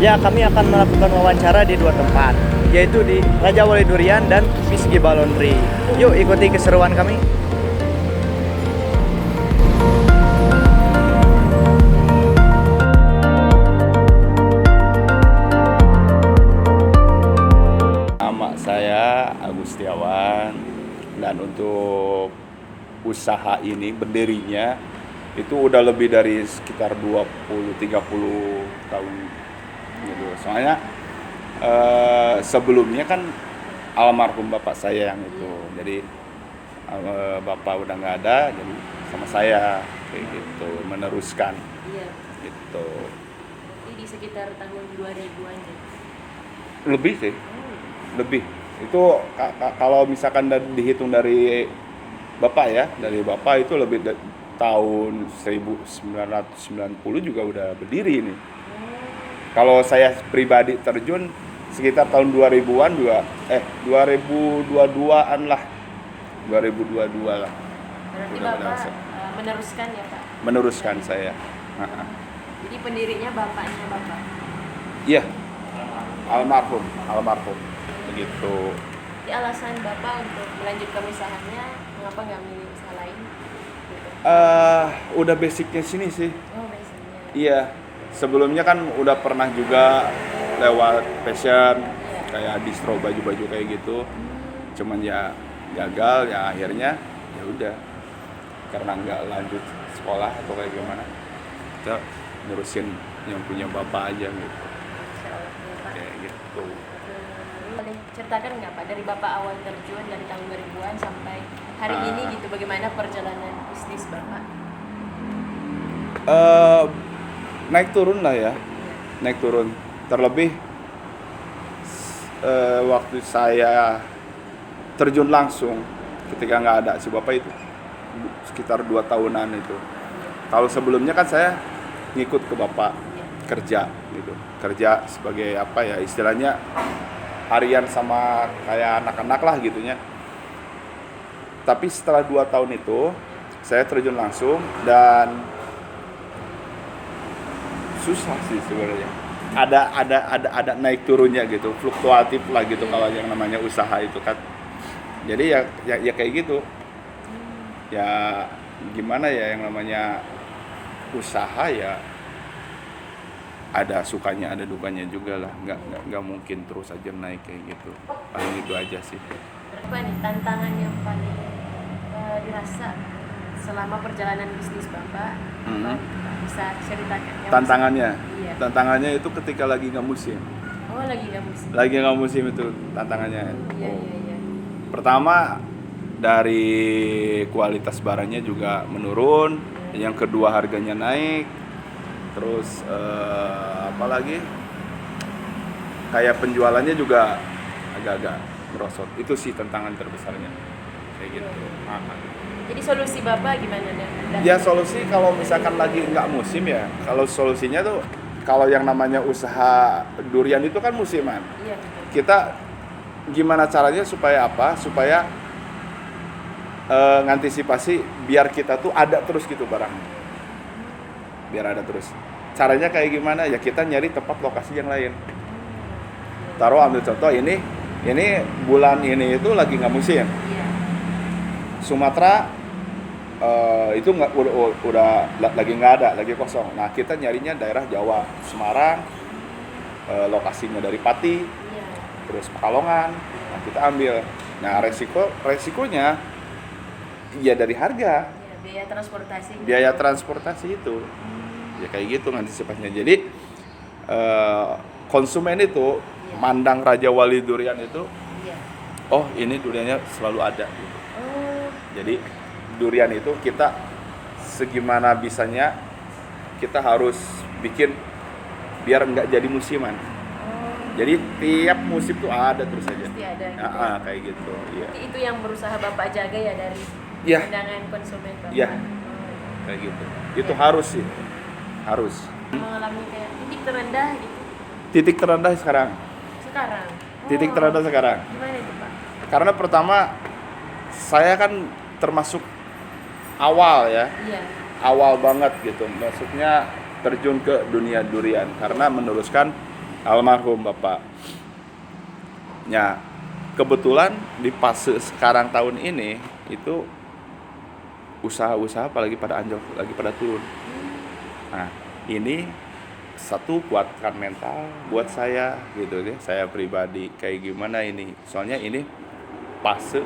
Ya, kami akan melakukan wawancara di dua tempat, yaitu di Raja Wali Durian dan Whiskey Balonri. Yuk ikuti keseruan kami. Nama saya Agustiawan, dan untuk usaha ini berdirinya itu udah lebih dari sekitar 20-30 tahun gitu. Soalnya sebelumnya kan almarhum bapak saya yang itu, jadi bapak udah nggak ada, jadi sama saya kayak gitu meneruskan Iya. gitu. Ini di sekitar tahun 2000-an ya. Lebih sih, lebih itu kalau misalkan dihitung dari bapak ya, dari bapak itu lebih tahun 1990 juga udah berdiri ini. Kalau saya pribadi terjun sekitar tahun 2000-an juga 2022-an lah. 2022 lah. Berarti Udah Bapak meneruskan ya Pak? meneruskan saya. Jadi pendirinya bapaknya Bapak? Iya. Almarhum begitu. Jadi alasan Bapak untuk melanjutkan usahanya, mengapa nggak milih usaha lain? Gitu. Udah basicnya sini sih. Oh, biasanya. Iya. Sebelumnya kan udah pernah juga lewat fashion, kayak distro baju-baju kayak gitu. Cuman ya gagal, ya akhirnya ya udah, karena nggak lanjut sekolah atau kayak gimana, kita nerusin yang punya bapak aja gitu. Insya Allah, ya, Pak. Kayak gitu. Boleh ceritakan nggak Pak, dari Bapak awal terjun dari tahun 2000-an sampai hari ini gitu, bagaimana perjalanan bisnis Bapak? Naik turun lah ya, naik turun. Terlebih waktu saya terjun langsung ketika nggak ada si bapak itu sekitar 2 tahunan itu. Kalau sebelumnya kan saya ngikut ke bapak kerja gitu, kerja sebagai apa ya istilahnya harian sama kayak anak-anak lah gitunya. Tapi setelah 2 tahun itu saya terjun langsung dan susah sih sebenarnya. Ada naik turunnya gitu, fluktuatif lah gitu kalau yang namanya usaha itu kan. Jadi ya kayak gitu. Ya gimana ya, yang namanya usaha ya ada sukanya ada dukanya juga lah. Nggak mungkin terus aja naik kayak gitu. Paling itu aja sih. Apa nih tantangan yang paling dirasa selama perjalanan bisnis Bapak? Apa bisa ceritakan? Iya. Tantangannya itu ketika lagi nggak musim. Oh, lagi nggak musim. Lagi nggak musim itu tantangannya. Iya. Pertama dari kualitas barangnya juga menurun, yang kedua harganya naik, terus apa lagi, kayak penjualannya juga agak-agak merosot. Itu sih tantangan terbesarnya kayak gitu. Jadi solusi Bapak gimana nih? Ya solusi kalau misalkan lagi nggak musim ya, kalau solusinya tuh kalau yang namanya usaha durian itu kan musiman. Iya, betul. Kita gimana caranya supaya apa? Supaya ngantisipasi biar kita tuh ada terus gitu barangnya. Biar ada terus. Caranya kayak gimana? Ya kita nyari tempat lokasi yang lain. Taruh ambil contoh ini bulan ini itu lagi nggak musim. Iya. Sumatera itu udah lagi nggak ada, lagi kosong. Nah kita nyarinya daerah Jawa, Semarang, lokasinya dari Pati, Iya. terus Pekalongan. Nah kita ambil. Nah resikonya ya dari harga, Iya, biaya transportasi. biaya transportasi itu. Ya kayak gitu antisipasinya. Jadi konsumen itu mandang Raja Wali Durian itu, Iya. oh ini duriannya selalu ada gitu. Oh, Jadi durian itu kita segimana bisanya kita harus bikin biar nggak jadi musiman. Jadi tiap musim tuh ada terus aja. pasti ada gitu. Kayak gitu. Iya. Jadi itu yang berusaha Bapak jaga ya dari Iya. pandangan konsumen Bapak. Iya. Kayak gitu. Itu harus sih. Harus. Mengalami kayak titik terendah gitu Titik terendah sekarang. sekarang. Titik terendah sekarang. Gimana itu Pak? Karena pertama saya kan termasuk awal ya. Iya. Awal banget gitu. Maksudnya terjun ke dunia durian karena meneruskan almarhum bapak. Ya, kebetulan di fase sekarang tahun ini itu usaha-usaha apalagi pada anjlok, lagi pada turun. Nah, ini satu kuatkan mental buat saya gitu ya. Saya pribadi kayak gimana ini? Soalnya ini fase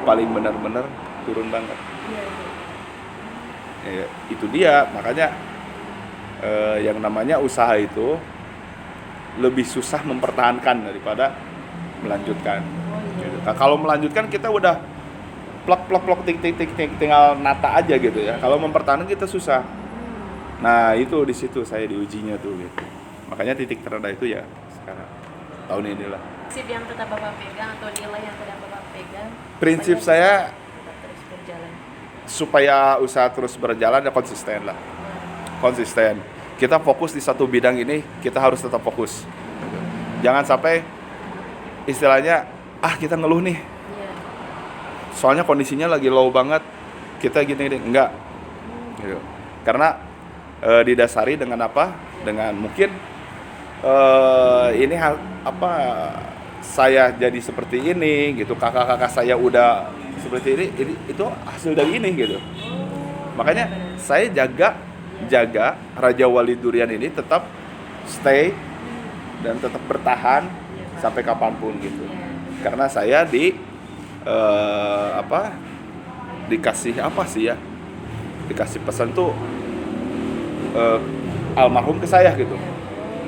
paling benar-benar turun banget. Iya, iya. Itu dia, makanya yang namanya usaha itu lebih susah mempertahankan daripada melanjutkan. Oh iya. Gitu. Nah, kalau melanjutkan kita udah plok tik tinggal nata aja gitu ya. Kalau mempertahankan kita susah. Nah, itu di situ saya diujinya tuh gitu. Makanya titik terendah itu ya sekarang tahun inilah. Prinsip yang tetap Bapak pegang atau nilai yang tetap Bapak pegang? Prinsip supaya saya tetap terus berjalan. supaya usaha terus berjalan ya konsisten lah. Konsisten. Kita fokus di satu bidang ini, kita harus tetap fokus. Jangan sampai istilahnya kita ngeluh nih. Iya. Soalnya kondisinya lagi low banget. Kita gini enggak. Gitu. Karena didasari dengan apa? Dengan mungkin ini hal apa saya jadi seperti ini gitu. Kakak-kakak saya udah seperti ini itu hasil dari ini gitu. Makanya saya jaga Raja Wali Durian ini tetap stay dan tetap bertahan sampai kapanpun gitu. Karena saya dikasih apa sih ya? Dikasih pesan tuh almarhum ke saya gitu.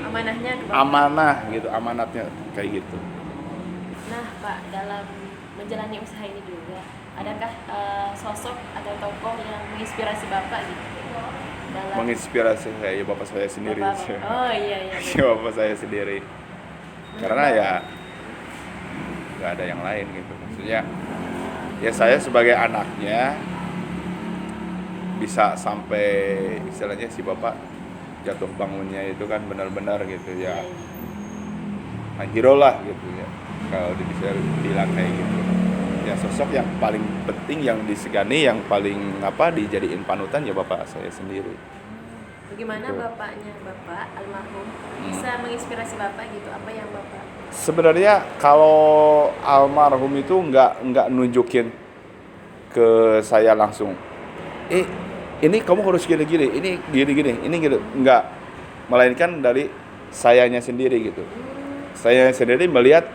Amanahnya ke Bapak. Amanah gitu, amanatnya kayak gitu. Nah, Pak, dalam menjalani usaha ini juga, adakah sosok atau tokoh yang menginspirasi Bapak gitu? Dalam Menginspirasi saya bapak saya sendiri. Bapak. Oh iya. Bapak saya sendiri. Karena ya nggak ada yang lain gitu. Maksudnya ya saya sebagai anaknya bisa sampai istilahnya si bapak jatuh bangunnya itu kan benar-benar gitu ya. Hero lah gitu ya. Kalau bisa bilang kayak gitu. Ya sosok yang paling penting, yang disegani, yang paling dijadiin panutan ya bapak saya sendiri. Bagaimana Gitu. bapaknya Bapak almarhum bisa menginspirasi Bapak gitu? Apa yang Bapak? Sebenarnya kalau almarhum itu nggak nunjukin ke saya langsung. Ini kamu harus gini-gini, ini gini-gini, ini gitu. Nggak, melainkan dari sayanya sendiri gitu. Saya sendiri melihat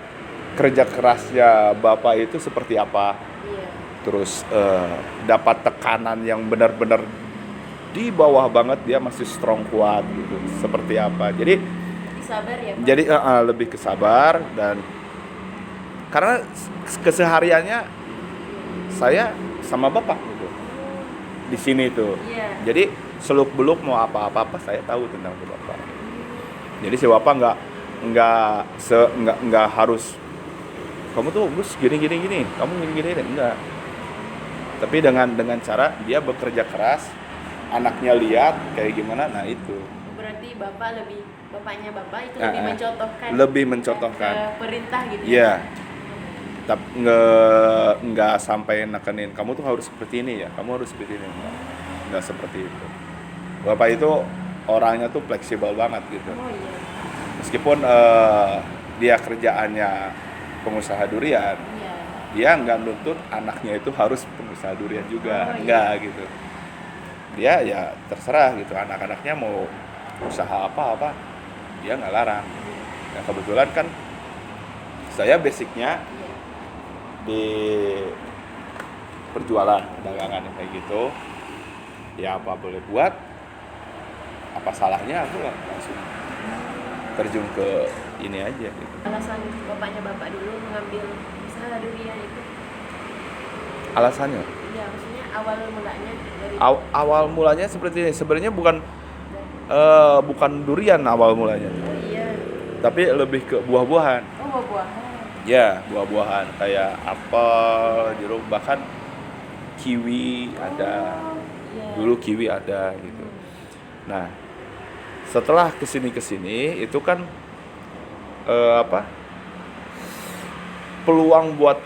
kerja kerasnya bapak itu seperti apa. Iya. Terus dapat tekanan yang benar-benar di bawah banget, dia masih strong, kuat gitu. Seperti apa. Jadi Sabar ya, Pak? Jadi lebih kesabar, dan karena kesehariannya saya sama bapak gitu di sini tuh. Iya. Jadi seluk beluk mau apa saya tahu tentang bapak. Jadi si bapak nggak harus kamu tuh Gus gini kamu gini enggak. Tapi dengan cara dia bekerja keras, anaknya lihat kayak gimana, nah itu. Berarti bapaknya Bapak itu lebih lebih mencontohkan ke perintah gitu Iya. ya? Tapi nggak sampai nekenin kamu tuh harus seperti ini ya, kamu harus seperti ini, nggak seperti itu. Bapak itu orangnya tuh fleksibel banget gitu. Oh iya. Meskipun dia kerjaannya pengusaha durian, Iya. dia nggak nuntut anaknya itu harus pengusaha durian juga, Oh, nggak gitu. Dia ya terserah gitu, anak-anaknya mau usaha apa dia nggak larang. Nah kebetulan kan saya basicnya Iya. di perjualan dagangan kayak gitu, ya apa boleh buat, apa salahnya aku langsung terjun ke ini aja gitu. Alasan bapaknya Bapak dulu mengambil usaha durian itu? Alasannya Iya, maksudnya awal mulanya dari awal mulanya seperti ini, sebenarnya bukan durian awal mulanya, Oh iya. tapi lebih ke buah-buahan. Oh, buah-buahan. Ya, buah-buahan kayak apel, jeruk, bahkan kiwi ada. Iya. Dulu kiwi ada gitu. Nah, setelah kesini itu kan peluang buat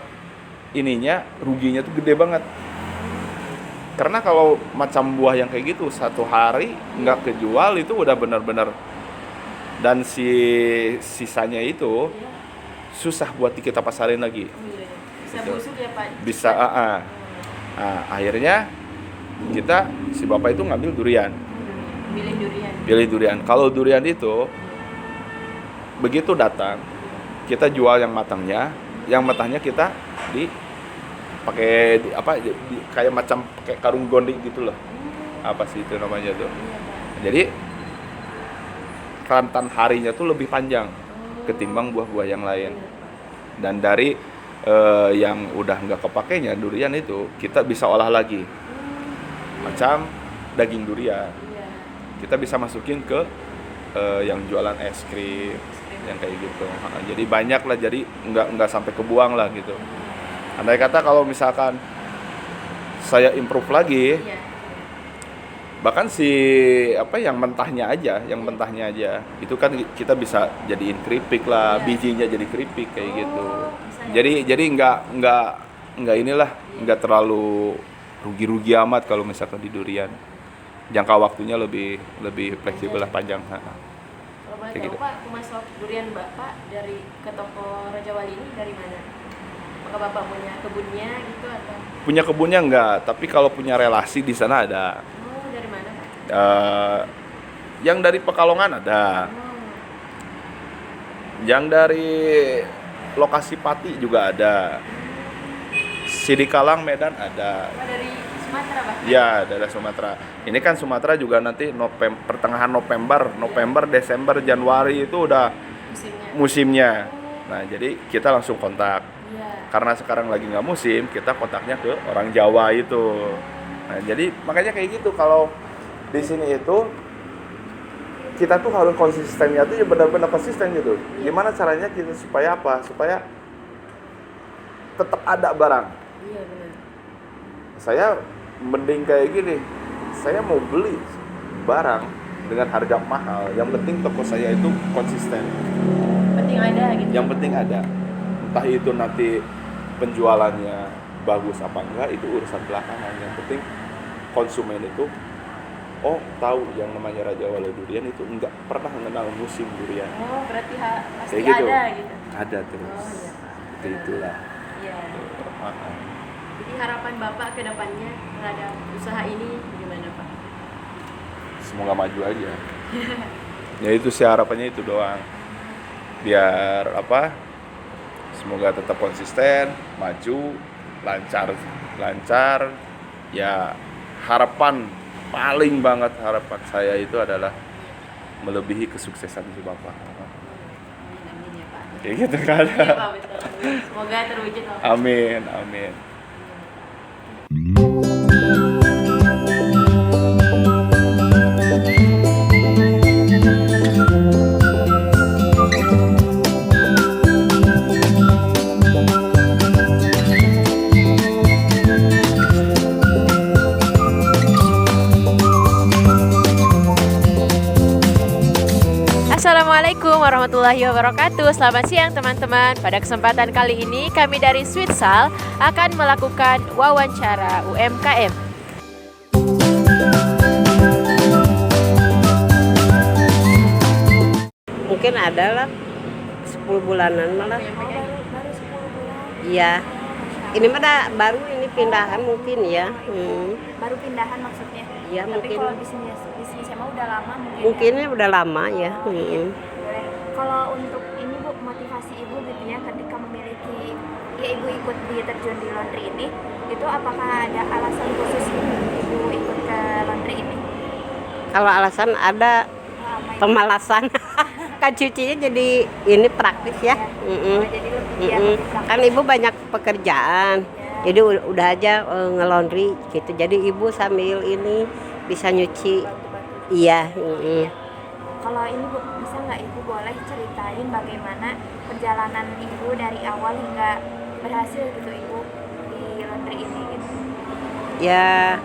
ininya, ruginya tuh gede banget. Karena kalau macam buah yang kayak gitu satu hari nggak kejual itu udah benar-benar Dan sisanya itu Iya. susah buat kita pasarin lagi. Oh, iya. Bisa Gitu. busuk ya Pak? Bisa, Nah, akhirnya si bapak itu ngambil durian. Pilih durian. Pilih durian. Kalau durian itu begitu datang, kita jual yang matangnya, yang matangnya kita pakai kayak macam kayak karung gondik gitu loh. Apa sih itu namanya tuh? Iya, Pak. Jadi rentan harinya tuh lebih panjang ketimbang buah-buah yang lain. Dan dari yang udah nggak kepakainya durian itu kita bisa olah lagi, macam daging durian. Iya. Kita bisa masukin ke yang jualan es krim, yang kayak gitu. Jadi banyak lah, jadi nggak sampai kebuang lah gitu. Andai kata kalau misalkan saya improve lagi, Iya. bahkan yang mentahnya aja itu kan kita bisa jadiin keripik lah, Iya. bijinya jadi keripik kayak gitu. Bisa ya. Jadi nggak inilah, nggak terlalu rugi amat kalau misalkan di durian. Jangka waktunya lebih fleksibel lah, panjang. Kalau boleh Kayak tahu gitu. Pak, pemasok durian Bapak ke toko Raja Wali ini dari mana? Apakah Bapak punya kebunnya gitu atau? Punya kebunnya enggak, tapi kalau punya relasi di sana ada. Oh, dari mana Pak? Yang dari Pekalongan ada, Oh, yang dari lokasi Pati juga ada, Sidikalang Medan ada. dari Sumatera Pak? Ya, dari Sumatera. Ini kan Sumatera juga nanti pertengahan November, Desember, Januari itu udah musimnya. Nah, jadi kita langsung kontak. Iya. Karena sekarang lagi nggak musim, kita kontaknya ke orang Jawa itu. Nah, jadi makanya kayak gitu, kalau di sini itu kita tuh harus konsistennya tuh ya benar-benar konsisten gitu. Gimana caranya kita supaya apa? Supaya tetap ada barang. Iya benar. Saya mending kayak gini. Saya mau beli barang dengan harga mahal. Yang penting toko saya itu konsisten. Penting ada gitu. Yang penting ada. Entah itu nanti penjualannya bagus apa enggak, itu urusan belakangan. Yang penting konsumen itu tahu yang namanya Raja Wali Durian itu enggak pernah mengenal musim durian. Oh, berarti pasti Kayak gitu. ada gitu. Ada terus. Oh iya Pak. Seperti itulah. Iya. Heeh. Jadi harapan Bapak ke depannya terhadap usaha ini gimana Pak? Semoga maju aja. Ya itu sih harapannya, itu doang. Biar semoga tetap konsisten, maju, lancar. Ya harapan paling banget, harapan saya itu adalah melebihi kesuksesan si Bapak. Amin ya Pak. Kayak gitu kan. Iya Pak, betul. Semoga terwujud Pak. Amin. Assalamualaikum warahmatullahi wabarakatuh. Selamat siang teman-teman. Pada kesempatan kali ini kami dari Sweetsal akan melakukan wawancara UMKM. Mungkin ada lah 10 bulanan malah. Baru 10 bulan. Iya. Ini mah baru ini pindahan mungkin ya. Baru pindahan maksudnya. Iya, Tapi mungkin. kalau bisnisnya mah udah lama mungkin. Mungkinnya udah lama ya. Boleh. Kalau untuk ini Bu, motivasi Ibu gitu ya ketika memiliki Ibu ikut di terjun di laundry ini, itu apakah ada alasan khusus Ibu ikut ke laundry ini? Kalau alasan ada Apa itu? pemalasan. Kan cucinya jadi ini praktis ya. Jadi lebih Kan ibu banyak pekerjaan. Jadi udah aja ngelondri gitu. Jadi ibu sambil ini bisa nyuci. bantu-bantu. Iya. Kalau ini Bu, bisa nggak Ibu boleh ceritain bagaimana perjalanan Ibu dari awal hingga berhasil gitu Ibu di laundry ini gitu? Ya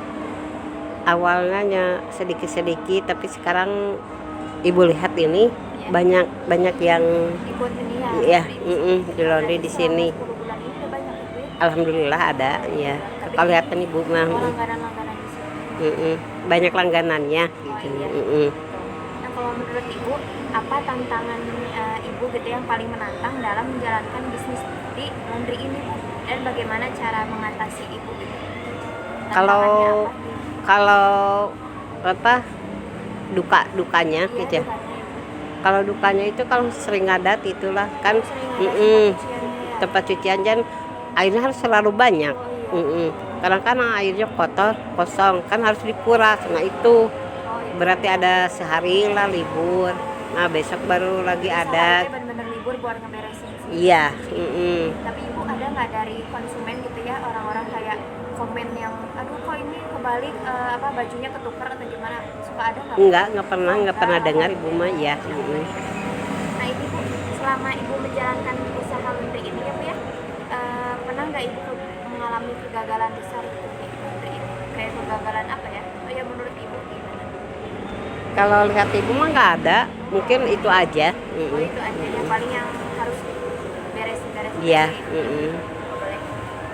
awalnya sedikit-sedikit, tapi sekarang ibu lihat ini Iya. banyak yang Ikut ini ya laundry di laundry di sini. 10 bulan ini udah banyak Ibu ya? Alhamdulillah ada ya. Kelihatan ibu mah Langganan-langganan di sini. banyak langganannya Oh gitu. iya. Mm-mm. Nah kalau menurut ibu apa tantangan ibu gitu yang paling menantang dalam menjalankan bisnis di laundry ini bu, dan bagaimana cara mengatasi ibu gitu? Kalau Tantangannya apa? kalau apa dukanya Iya, gitu ya. dukanya, Ibu. Kalau dukanya itu kalau sering ngadat itulah kan Sering ada mm-mm, tempat cuciannya ya? tempat cucian dan airnya harus selalu banyak. Oh iya. Kadang-kadang airnya kotor, kosong, kan harus dikuras. Nah itu Oh iya. berarti ada sehari lah libur. Nah besok baru lagi ada. Seharinya bener-bener libur buat ngeberesin sih. Iya. Tapi ibu ada nggak dari konsumen gitu ya, orang-orang kayak komen yang aduh kok ini kebalik apa bajunya ketukar atau gimana, suka ada nggak? Nggak pernah dengar ibu mah ya. Nah ini bu, selama ibu menjalankan usaha laundry ini ya bu ya, pernah nggak ibu mengalami kegagalan besar gitu di laundry ini? Kayak kegagalan apa ya? Oh ya menurut ibu gimana? Kalau lihat ibu mah nggak ada, mungkin itu aja. Oh itu aja yang paling yang harus beresin-beresin. Iya. Boleh.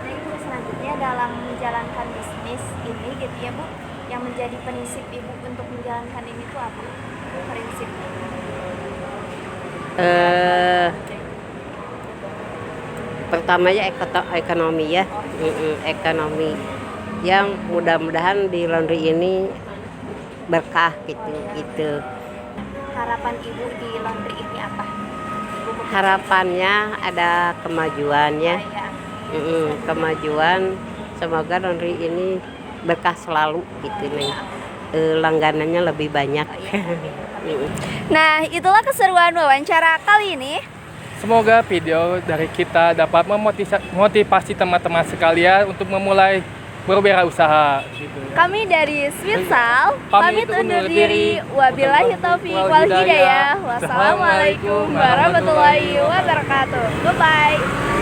Nah ibu selanjutnya dalam menjalankan bisnis ini gitu ya bu, yang menjadi prinsip ibu untuk menjalankan ini tuh apa? Prinsip. Pertama ya ekonomi ya. Ekonomi yang mudah-mudahan di laundry ini berkah gitu. Harapan ibu di laundry ini apa? Ibu bekerja Harapannya ada kemajuannya. ya. Kemajuan, semoga laundry ini berkah selalu gitu nih. Langganannya lebih banyak. Nah, itulah keseruan wawancara kali ini. Semoga video dari kita dapat memotivasi teman-teman sekalian untuk memulai berwirausaha gitu ya. Kami dari Switsal pamit undur diri. Wabillahi taufiq wal wal hidayah. hidayah. Wassalamualaikum warahmatullahi wabarakatuh. Bye bye.